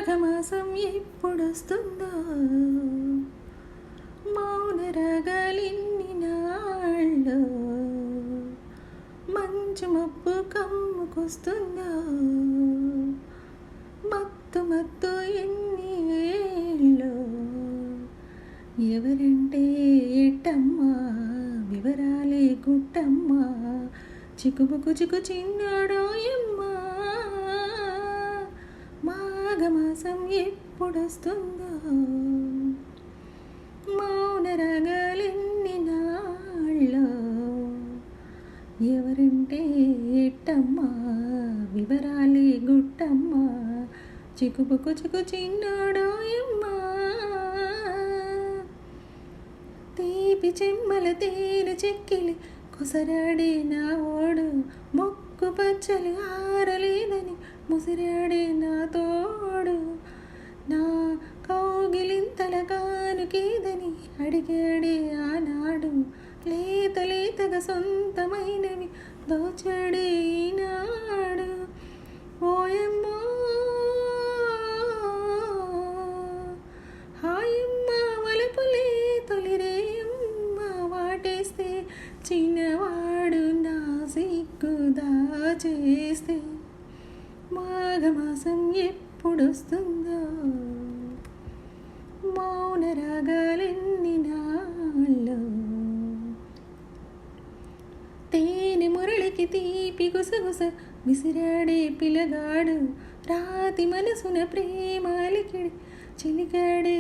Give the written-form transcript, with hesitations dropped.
మాఘమాసం ఎప్పుడొస్తుందో మౌన రాగాలిన్ని నాళ్ళు మంచు మబ్బు కమ్ముకొస్తుందో మత్తు మత్తు ఎన్ని ఏళ్ళు ఎవరంటే ఎట్టమ్మా వివరాలే గుట్టమ్మా చిక్కుబుకు చిక్కు చిన్నోడోయమ్మా మాఘమాసం ఎప్పుడొస్తుందో మౌన రాగాలెన్ని నాళ్ళు ఎవరంటే ఎట్టమ్మా వివరాలే గుట్టమ్మా చిక్కుబుకు చిక్కు చిన్నోడోయమ్మా తీపి చెమ్మల తేనె చెక్కిలి కుసరాడే నా ఓడు మొక్కు పచ్చలి ఆరలేదని ముసిరాడే నా తోడు నా కౌగిలింతల కానుకేదని అడిగాడే ఆనాడు లేత లేతగా సొంతమైనవి దోచాడే ఈనాడు ఓయమ్మో హాయమ్మ వలపులే తొలిరేయమ్మ వాటేస్తే చిన్నవాడు నా సిగ్గు దాచేస్తే మాఘమాసం ఎప్పుడొస్తుందో మౌన రాగాలెన్ని నాళ్ళు తేనె మురళికి తీపి గుసగుస విసిరాడే పిల్లగాడు రాతి మనసున ప్రేమ అలికిడి చిలికాడే